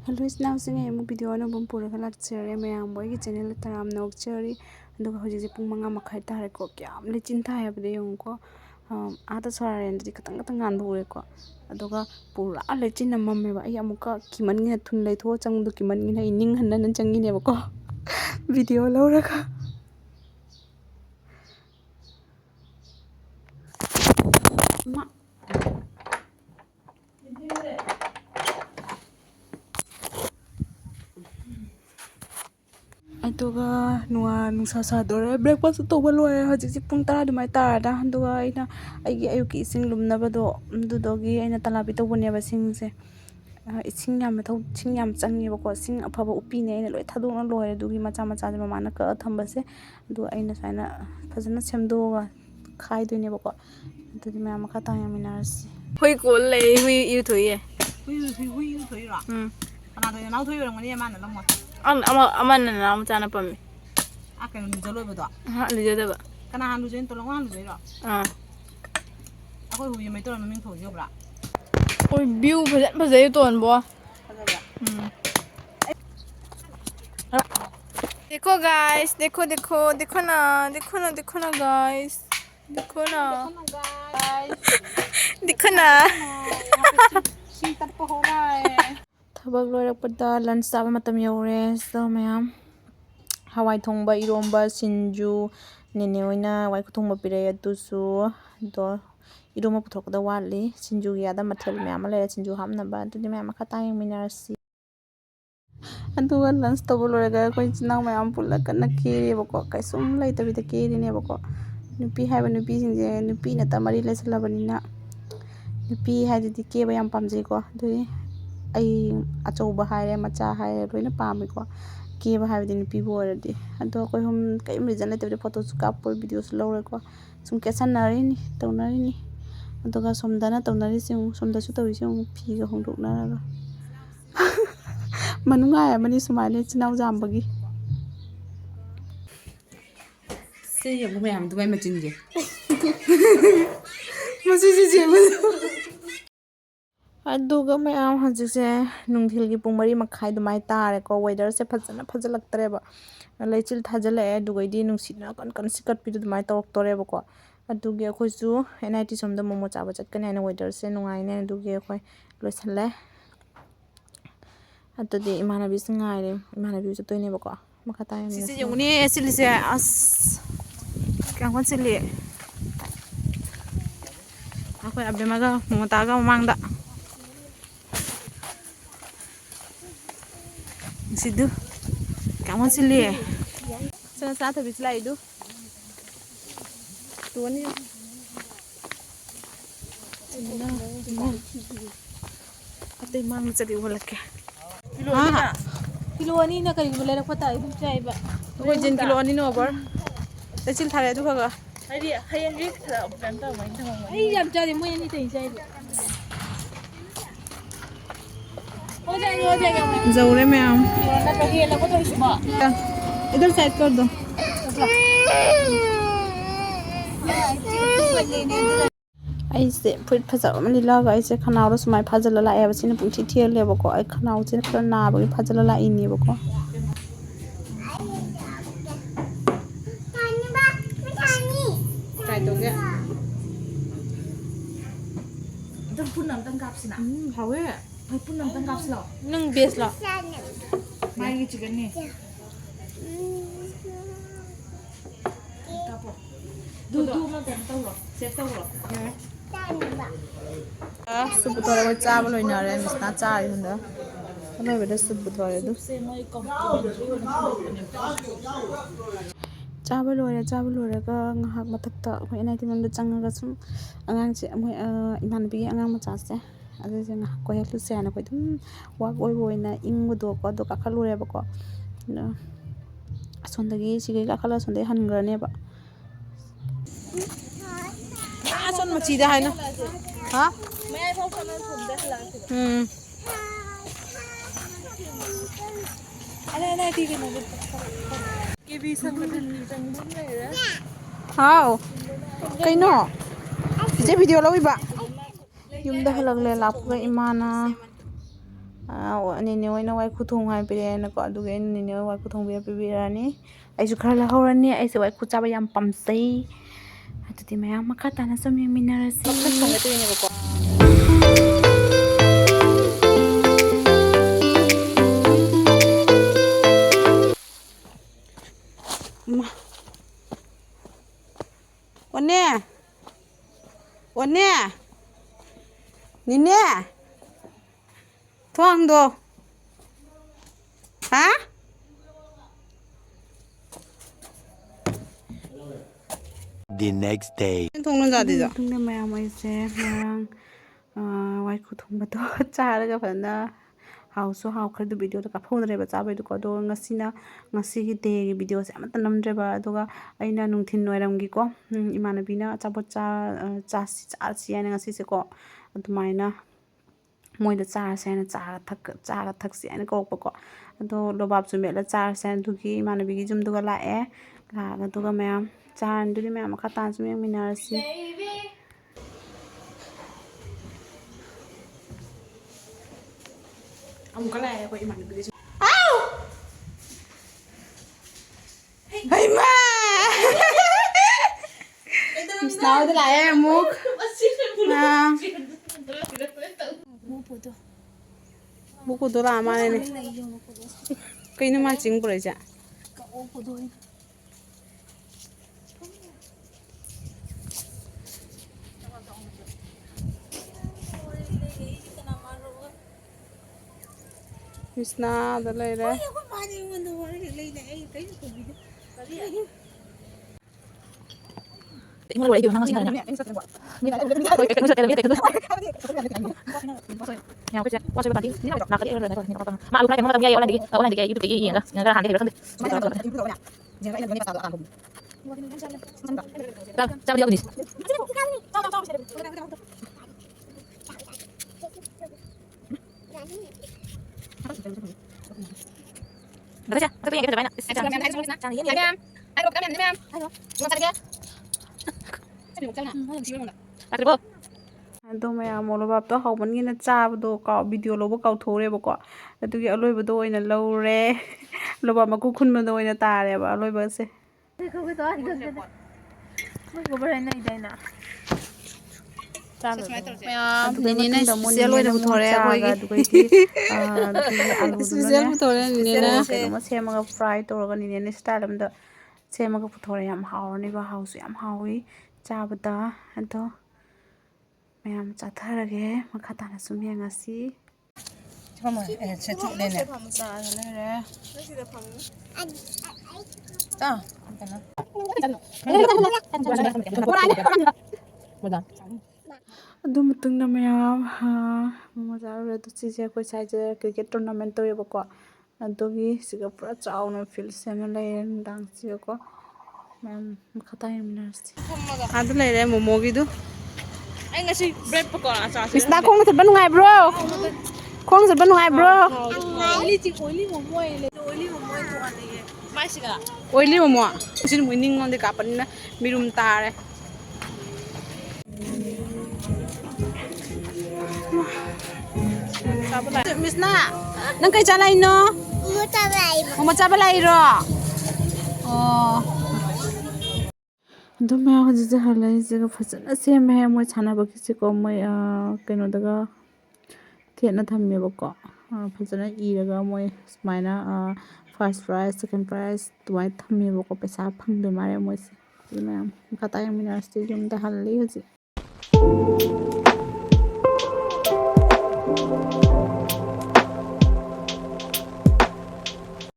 Hello, isnausing ay mo video na bang pura kalak cherry mayang boy ki channel taram na cherry ando ka hoji pung manga makhai tare ko kyam le chinta ya bde yung ko ata sara ndi katang ngan bu ko adoga pura le chin na mamme ba ay amuka kiman ngi thun lai tho chang du kiman ngi na ining han nan changi ne ba ko video lo ra ka ma aduga nusa sadore breakfast to baloi hajik pung tara dumai tara da aduga aina aigi ayuki sing lumna bado dudogi aina talabi to bone ba sing se sing yam thau sing yam changi ba ko sing afaba upi ne aina loi thadong loi adugi macha macha ma mana ka thamba se adu aina saina fazana semdo ga khai doine ba ko adudi ma ma khata yam minarsi hoi ko lei hui yu thoi ye hui thoi ra kana do na thoi ra ngani ma na lam aman na am chana pam akan lu jalo ba do ha lu jado ba kana han lu jen to long han lu jai ro akoi hu yemai to na ming thoi yo bra oi view phajai ton bo देखो guys देखो ना guys देखो ना सिंग तप हो रहा है थबक लोरपदा lunch चाबा मतम यौरे सो मैम हवाई थोंबा इरोंबा सिंजू नेने ओइना वाई खुथोंबा पिरे अदुसु दो इरोंबा पुथोकदा वाली सिंजू यादा मथल मैम ले सिंजू हामनबा अदुदि मैम खता यमिनारसी अदुगा लंच तब लोरगा कोइ चिनाव मैम पुल्ला कन्ना केरे बको कैसुम लैतबिदा केरिने बको नुपी हाइबा नुपी सिंजे नुपी नता मरी लेसलाबनिना नुपी हाइदि केबा याम पामजेको दुई आई अचौबा हाइरे मचा हाइरे लोइना पामेको केबा हाइबदि नुपी बोरदि अदो कोइ हम कैम रिजन लेतबिदा फोटो कापो वीडियो लौरेको सुम केसनरिनि तौनरिनि अदुगा सोमदाना तौनरि सिं सोमदासु तौइसिं फिगा होंदोकनारागा मनुंगा है मनी सुमाने चिनाव जामबगी से यब मैम दुबाई मचिनजे मसिसि जेबो अदुगा मैम हजिसे नुंथिलगी पुंग मरी मखाइ दुमाइ तारे को वेदर से फजना फजलक्तरेबा लेचिल थाजले दुगैदि नुंसिना कन सिकट पिदु दुमाइ तौरक्तरेबा को अदुगे अखोइसु एनआईटी सोमदा मोमो चाबा चटकने ने वेदर से नुंगाइने अदुगे अखोइ लोइसले अतदि इमानबी सिंगाइरे इमानबी जतोइने बको मखता यम सिसि यमुनि एसिलिसे अस कांगन सिलि अखोइ अबेमागा मोतागा मांगदा सिदु कांगन सिलि सा सा थबि स्लाइदु तुवनि अते मांग चदि होलके किलो अनि ना करी बोले रखो ता इदु चाइबा कोइ जिन किलो अनि नो ओवर तसिल थारे दु खगा हरि हयन रि खरा प्लान ता माइन था माइ आई याम चारि मोय नि तै चाइ हो जाएगा जौरे में आम ना तो ये लगो तो इसबा इधर साइड कर दो ऐसे फुट फजा मनि लागा ऐसे खनाव सुमाइ फाजला लाए बसिन पुंथि थियर लेबको आई खनाव से खरा नाबगे फाजला ला इनि बको ट्राई तो गे दम पुनम तंग कापसिना हावे हाय पुनम तंग कापसलो नंग बेस ला माइ चिकन नि कापो दु मा तम तौरो सेट तौरो सुप थोड़ा चावल लोइनारे मिसना चारि हुंदा अनै बेदा सुप थोड़ा दु चावल लोरे का ngahak mathakta khoi anai tinam da changaga sum angang che moi imanbi angang macha se adu je ngah ko helu se na khoi dum wak oi boina ingbu do ko do ka khalure ba ko sondagi sige ka khala sondai hangrane ba son machi da haina ha मैं ऐसा सोना सुनते खिला अरे ठीक है ना के भी संगठन जंगल में है हां कइनो जे वीडियो लइबा युमदा हलगले लापगा इमाना ꯅꯤꯅꯦ ꯍꯣꯏꯅ ꯋꯥꯏꯈꯨ ꯊꯣꯡ ꯍꯥꯏꯕꯤꯔꯛꯑꯦꯅꯀꯣ ꯑꯗꯨꯒꯤ ꯑꯩꯅ ꯅꯤꯅꯦ ꯍꯣꯏ ꯋꯥꯏꯈꯨ ꯊꯣꯡꯕꯤꯔ ꯄꯤꯕꯤꯔꯛꯑꯅꯤ ꯑꯩꯁꯨ ꯈꯔ ꯂꯧꯍꯧꯔꯅꯤ ꯑꯩꯁꯦ ꯋꯥꯏꯈꯨ ꯆꯥꯕ ꯌꯥꯝ ꯄꯥꯝꯖꯩ ꯑꯗꯨꯗꯤ ꯃꯌꯥꯝ ꯃꯈꯥ ꯇꯥꯅ ꯁꯨꯝ ꯌꯦꯡꯃꯤꯟꯅꯔꯁꯤ ꯊꯣꯡꯒꯗꯣꯏꯅꯦꯕꯀꯣ 오네 오네 니네 토항도 아? The next day. 통는 자리죠. 통는 마음 이제 그냥 와이쿠 통바도 짜르가 봤나 하우스 하우크도 비디오도 카포너레바 짜베도 도 ngasina ngasi de video se amata namdreba aduga aina nungthin noiramgiko imanabina achapot cha ana ngasi se ko adumaina moida charse ana chaga thakse ana kokpako ado lobab su mela charse dugi imanabigi jumduga lae laga duga mayam chan duri mayam khatan sum yengminarasi AMUK lae ko imanabigi au hey ma now the lae AMUK na buku do la ma ne kai na ma ching pura ja Krishna da lai re 이거 왜 이렇게 상상이 나냐? 야, 그치? 와서 이거 반디. 나가리 이러는 거 내가 봤다. 마 우리 엄마가 미야 올라는데 올라는데 유튜브 얘기 얘가 내가 한데 그러는데. 자, 잡을 여기 있어. 그러자. 그게 얘기 좀 많이 나. 자, 얘기. 아이고, 가면 되면. 아이고. 이거 사게. 그리고 ado mayam molobab to hawban gina chabdo ka video lobo ka thore bako adugi aloiba do oina lowre loba maku khunma do oina tare ba aloiba se ko to ko bare nai daina mayam nini na special oina thore koi special thore nini na ma semaga fry toraga nini na style amda semaga thore yam hawrni ba hausu yam hawi chabada ado mayam chatarage makha tana sum yengasi 잠깐만, 제 쪽내네. 자 그래 자, 괜찮아. 뭐다? adu mutungna mayam mama jare to chije ko saije cricket tournament to yebako adugi siga pura chauna field sema lai dang chiyo ko mayam makha ta yemnarsi adu lai re momo gi du anh nga si bread pakora sa sa. Krishna khong thad banung ai bro khong thad banung ai bro oily momo to ani Mai siga. oily momo sin winning on de kapanina mirum tare Krishna nang kai chalai no momo chabalai ro oh ꯑꯗꯨ ꯃꯌꯥꯝ ꯍꯧꯖꯤꯛꯁꯦ ꯍꯜꯂꯛꯏꯁꯤꯒ ꯐꯖꯅ ꯁꯦꯝꯃꯦ ꯃꯣꯏ ꯁꯥꯟꯅꯕꯒꯤꯁꯤꯀꯣ ꯃꯣꯏ ꯀꯩꯅꯣꯗꯒ ꯊꯦꯠꯅ ꯊꯝꯃꯦꯕꯀꯣ ꯐꯖꯅ ꯏꯔꯒ ꯃꯣꯏ ꯁꯨꯃꯥꯏꯅ ꯐꯥꯔꯁ ꯄ꯭ꯔꯥꯏꯖ ꯁꯦꯀꯦꯟ ꯄ꯭ꯔꯥꯏꯖ ꯑꯗꯨꯃꯥꯏꯅ ꯊꯝꯃꯦꯕꯀꯣ ꯄꯩꯁꯥ ꯐꯪꯗꯣꯏ ꯃꯥꯜꯂꯦ ꯃꯣꯏꯁꯦ ꯑꯗꯨ ꯃꯌꯥꯝ ꯃꯈꯥ ꯇꯥ ꯌꯦꯡꯃꯤꯟꯅꯔꯁꯤ ꯌꯨꯝꯗ ꯍꯜꯂꯤ ꯍꯧꯖꯤꯛ